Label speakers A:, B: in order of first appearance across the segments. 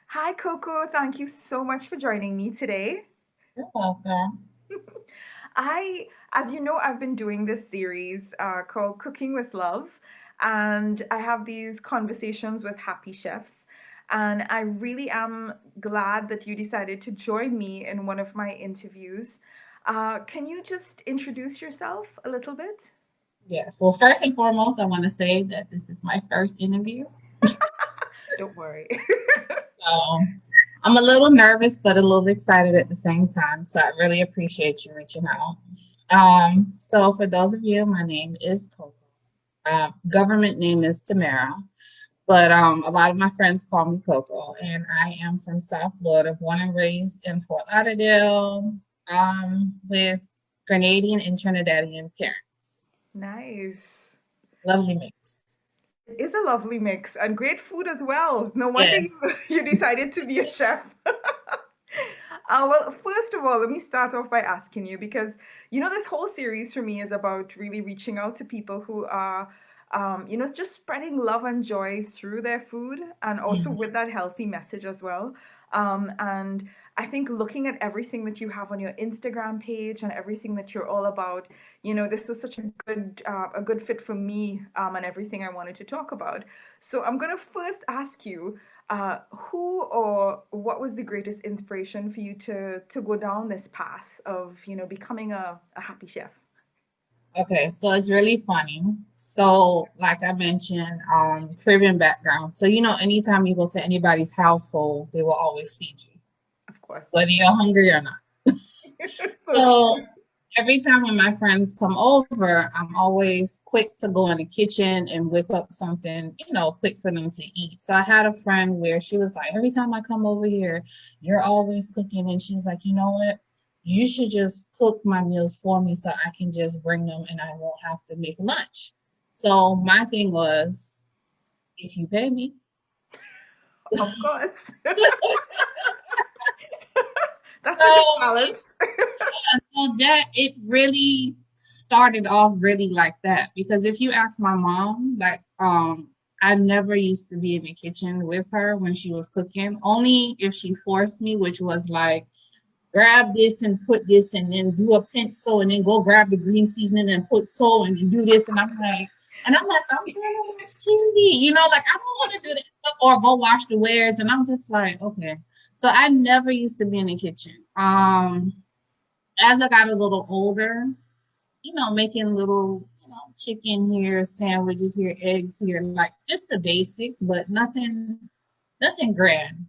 A: Hi, Coco. Thank you so much for joining me today.
B: You're welcome.
A: As you know, I've been doing this series called Cooking with Love, and I have these conversations with happy chefs. And I really am glad that you decided to join me in one of my interviews. Can you just introduce yourself a little bit?
B: Yes. Well, first and foremost, I want to say that this is my first interview.
A: Don't worry.
B: So I'm a little nervous, but a little excited at the same time. So I really appreciate you reaching out. So for those of you, my name is Coco. Government name is Tamara, but a lot of my friends call me Coco, and I am from South Florida, born and raised in Fort Lauderdale, with Grenadian and Trinidadian parents.
A: Nice.
B: Lovely mix.
A: It is a lovely mix and great food as well. No wonder you,
B: Yes.
A: you decided to be a chef. Well, first of all, let me start off by asking you because this whole series for me is about really reaching out to people who are, just spreading love and joy through their food and also
B: Mhm.
A: with that healthy message as well. And I think looking at everything that you have on your Instagram page and everything that you're all about, this was such a good fit for me and everything I wanted to talk about. So I'm gonna first ask you who or what was the greatest inspiration for you to go down this path of becoming a happy chef?
B: Okay, so it's really funny. So, like I mentioned, Caribbean background. So, anytime you go to anybody's household, they will always feed you,
A: Of course.
B: whether you're hungry or not.
A: So
B: So,
A: true.
B: every time when my friends come over, I'm always quick to go in the kitchen and whip up something, quick for them to eat. So, I had a friend where she was like, every time I come over here, you're always cooking. And she's like, you know what? You should just cook my meals for me so I can just bring them and I won't have to make lunch. So, my thing was, if you pay me.
A: Of course. That's a good
B: So,
A: balance.
B: So that it really started off really like that because if you ask my mom, like I never used to be in the kitchen with her when she was cooking, only if she forced me, which was like grab this and put this and then do a pinch so and then go grab the green seasoning and put so and then do this and I'm like, I'm trying to watch TV, like I don't want to do that or go wash the wares and I'm just like, okay. So I never used to be in the kitchen. As I got a little older, making little, chicken here, sandwiches here, eggs here, like just the basics, but nothing grand.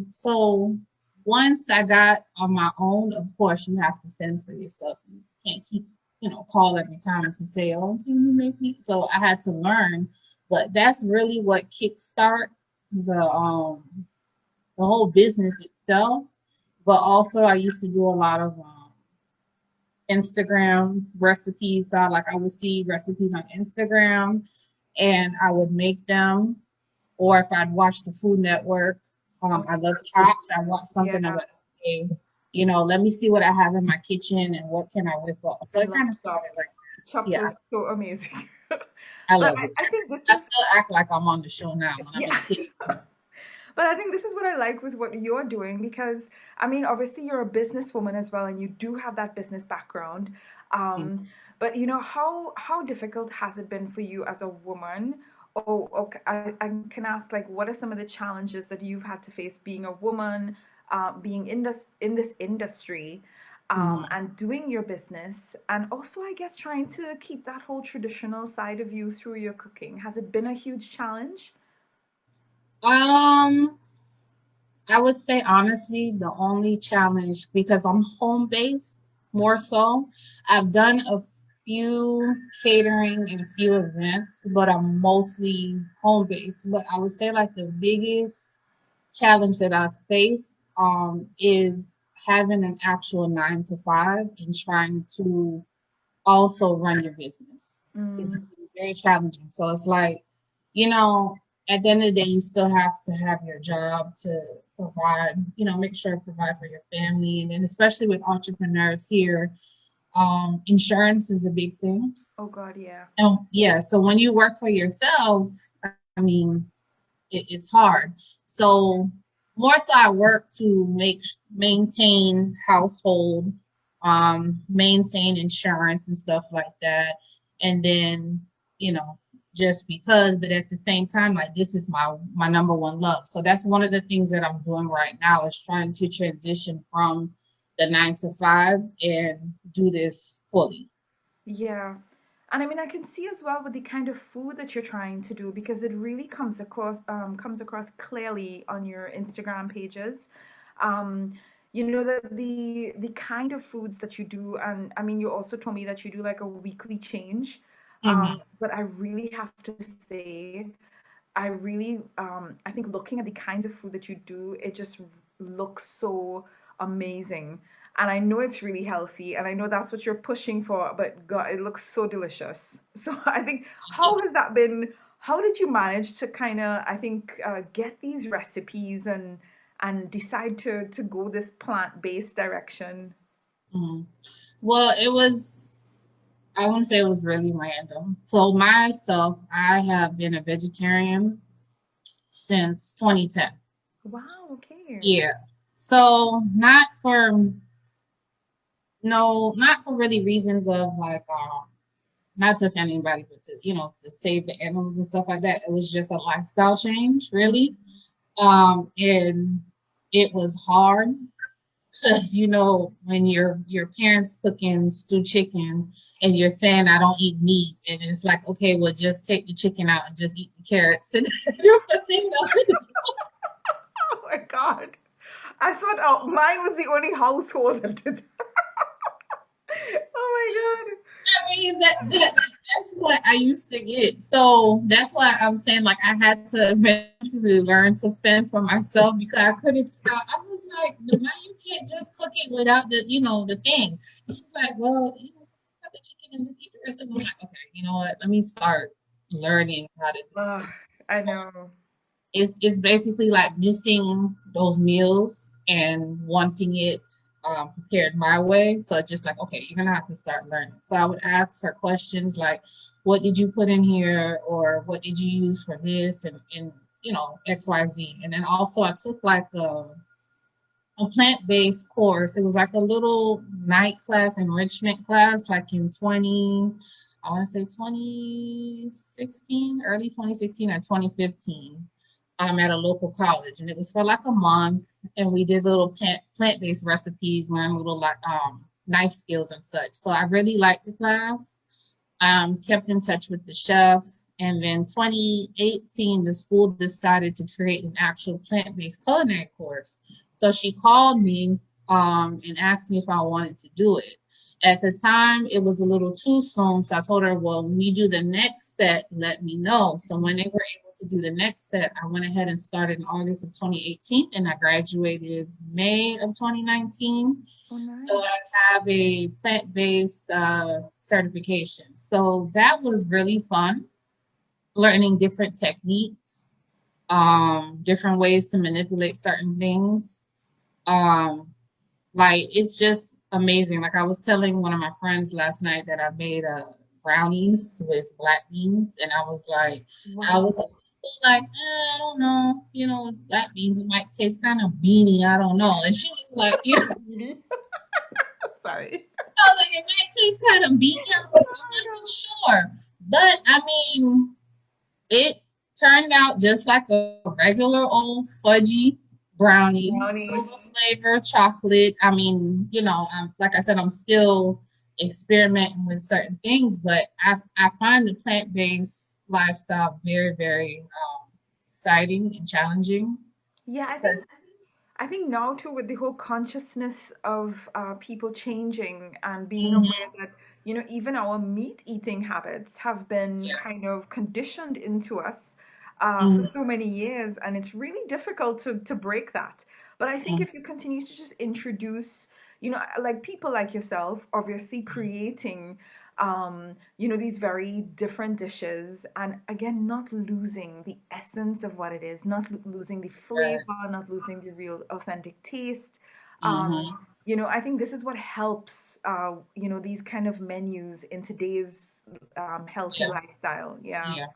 B: So once I got on my own, of course you have to fend for yourself. You can't keep, call every time to say, oh, can you make me? So I had to learn, but that's really what kickstart the whole business itself. But also I used to do a lot of Instagram recipes. So like I would see recipes on Instagram and I would make them. Or if I'd watch the Food Network,
A: Oh,
B: I love Chopped. I watch
A: yeah,
B: something. I'm like, okay, let me see what I have in my kitchen and what can I whip up. So
A: I
B: it
A: love
B: kind of started
A: Chopped.
B: like,
A: Chopped
B: yeah,
A: was so amazing.
B: I
A: But
B: love it.
A: I think this
B: I
A: is,
B: still act like I'm on the show now when I'm in
A: yeah.
B: the kitchen.
A: But I think this is what I like with what you're doing because, I mean, obviously you're a businesswoman as well, and you do have that business background. But how difficult has it been for you as a woman? Or I can ask, like, what are some of the challenges that you've had to face being a woman, being in this industry,
B: Mhm.
A: and doing your business, and also, I guess, trying to keep that whole traditional side of you through your cooking. Has it been a huge challenge?
B: Um, I would say honestly, the only challenge because I'm home based more so. I've done a few catering and a few events, but I'm mostly home based. But I would say like the biggest challenge that I've faced is having an actual 9 to 5 and trying to also run your business. It's
A: Mm,
B: very challenging. So it's like, you know, at the end of the day, you still have to have your job to provide, make sure to provide for your family. And then especially with entrepreneurs here, insurance is a big thing.
A: oh God, yeah.
B: Oh, yeah. So when you work for yourself, I mean, it's hard. So more so I work to maintain household, maintain insurance and stuff like that. And then, you know, just because, but at the same time, like this is my number one love. So that's one of the things that I'm doing right now is trying to transition from the 9 to 5 and do this fully.
A: Yeah. And I mean, I can see as well with the kind of food that you're trying to do because it really comes across clearly on your Instagram pages. Um, you know the kind of foods that you do, and I mean, you also told me that you do like a weekly change.
B: Mhm.
A: But I really have to say, I think looking at the kinds of food that you do, it just looks so amazing. And I know it's really healthy, and I know that's what you're pushing for, but God, it looks so delicious. So I think, how has that been? How did you manage to kind of, I think, get these recipes and decide to go this plant-based direction?
B: Mhm. Well, it was, I want to say it was really random. So myself, I have been a vegetarian since 2010.
A: Wow, okay.
B: Yeah. So not for no, not for really reasons of like not to offend anybody, but to to save the animals and stuff like that. It was just a lifestyle change, really. And it was hard because when your parents cooking stewed chicken and you're saying I don't eat meat, and it's like, okay, well, just take the chicken out and just eat the carrots and your potato.
A: Oh my God. I thought mine was the only household that did. Oh my
B: I mean that's what I used to get. So that's why I'm saying like I had to eventually learn to fend for myself because I couldn't stop. I was like, no, why you can't just cook it without the thing? And she's like, well, just cut the chicken and just eat the rest of it. I'm like, okay, you know what? Let me start learning how to do
A: God.
B: stuff.
A: I know.
B: It's basically like missing those meals and wanting it prepared my way. So it's just like, okay, you're gonna have to start learning. So I would ask her questions like, what did you put in here, or what did you use for this, and XYZ. And then also I took like a plant-based course. It was like a little night class, enrichment class, like in 20, I want to say 2016, early 2016 or 2015, at a local college, and it was for like a month. And we did little plant-based recipes, learn little like knife skills and such. So I really liked the class. Kept in touch with the chef. And then 2018, the school decided to create an actual plant-based culinary course. So she called me and asked me if I wanted to do it. At the time, it was a little too soon, so I told her, well, when you do the next set, let me know. So when they were able to do the next set, I went ahead and started in August of 2018, and I graduated May of 2019.
A: Oh,
B: So
A: nice.
B: I have a plant-based certification. So that was really fun, learning different techniques, different ways to manipulate certain things. Um, like it's just amazing. Like I was telling one of my friends last night that I made brownies with black beans, and I was
A: Wow.
B: like, I don't know, it's black beans. It might taste kind of beany. I don't know. And she was like,
A: Really? Sorry.
B: I was like, it might taste kind of beany. I wasn't sure. But I mean, it turned out just like a regular old fudgy brownie,
A: Brownie.
B: full of flavor, chocolate. I mean, like I said, I'm still experimenting with certain things, but I find the plant based lifestyle very, very exciting and challenging.
A: Yeah, I think now too with the whole consciousness of people changing and being aware
B: Mhm.
A: that even our meat eating habits have been
B: Yeah.
A: kind of conditioned into us for
B: Mhm.
A: so many years, and it's really difficult to break that. But I think
B: Mhm.
A: if you continue to just introduce, like people like yourself, obviously creating these very different dishes, and again, not losing the essence of what it is, not losing the flavor,
B: Right.
A: not losing the real authentic taste. Um,
B: Mhm.
A: I think this is what helps, these kind of menus in today's healthy
B: Yeah.
A: lifestyle. Yeah.
B: Yeah.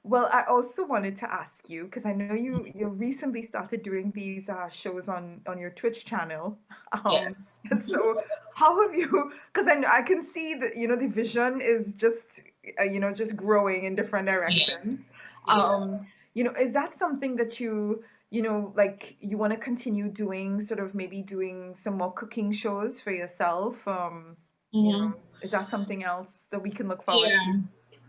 A: Well, I also wanted to ask you because I know you recently started doing these shows on your Twitch channel. Um,
B: Yes.
A: so how have you? Because I can see that the vision is just just growing in different
B: Yeah.
A: directions.
B: Yeah.
A: Is that something that like you want to continue doing? Sort of maybe doing some more cooking shows for yourself.
B: Hmm.
A: Is that something else that we can look forward
B: Yeah.
A: to?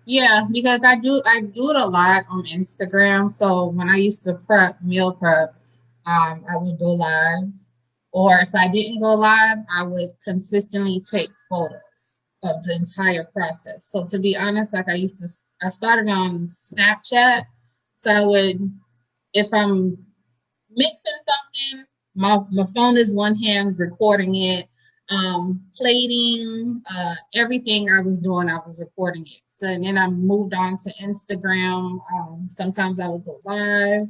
B: Yeah, because I do it a lot on Instagram. So when I used to meal prep, I would go live, or if I didn't go live, I would consistently take photos of the entire process. So to be honest, like I started on Snapchat, so I would, if I'm mixing something. My phone is one hand recording it, plating, everything I was doing, I was recording it. So and then I moved on to Instagram. Sometimes I would go live.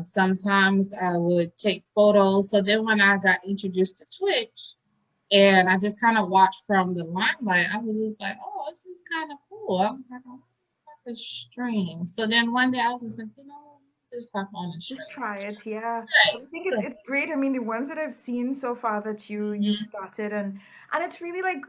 B: Sometimes I would take photos. So then when I got introduced to Twitch, and I just kind of watched from the limelight, I was just like, oh, this is kind of cool. I was like, oh, I could stream. So then one day I was just like, just pop on and
A: Just
B: stream.
A: try it, yeah.
B: Right.
A: I think it's
B: So,
A: it's great. I mean, the ones that I've seen so far that you've
B: mhm.
A: started and it's really like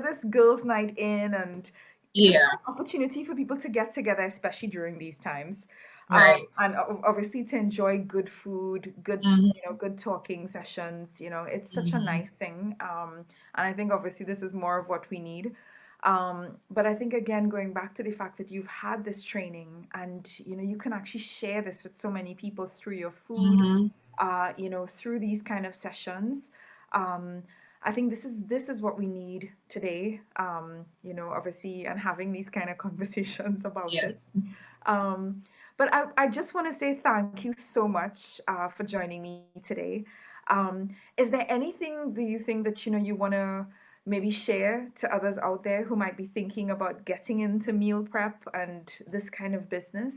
A: this girls' night in and just
B: Yeah,
A: an opportunity for people to get together, especially during these times.
B: right.
A: And obviously to enjoy good food,
B: Hmm.
A: good talking sessions. It's such a
B: Hmm.
A: nice thing. And I think obviously this is more of what we need. But I think again, going back to the fact that you've had this training and you can actually share this with so many people through your food,
B: Hmm.
A: through these kind of sessions. Um, I think this is what we need today. Obviously, and having these kind of conversations about it.
B: Yes.
A: Um, but I just want to say thank you so much for joining me today. Is there anything do you think that you want to maybe share to others out there who might be thinking about getting into meal prep and this kind of business?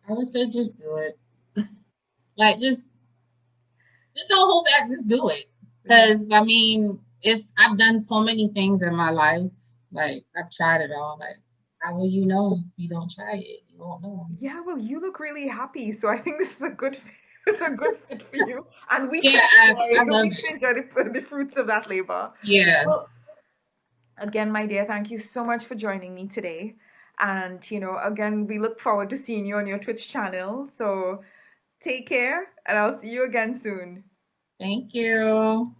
B: I would say just do it. Like just don't hold back. Just do it.
A: Yeah.
B: Because I mean, I've done so many things in my life. Like I've tried it all. Like how will you know if you don't try it? You won't know.
A: Yeah, well, you look really happy, so I think this is a good it's a good fit for you, and we
B: Yeah,
A: can
B: I
A: enjoy
B: love
A: we
B: it.
A: can enjoy the fruits of that labor. Well,
B: Yes.
A: again, my dear, thank you so much for joining me today, and again, we look forward to seeing you on your Twitch channel. So take care, and I'll see you again soon.
B: Thank you.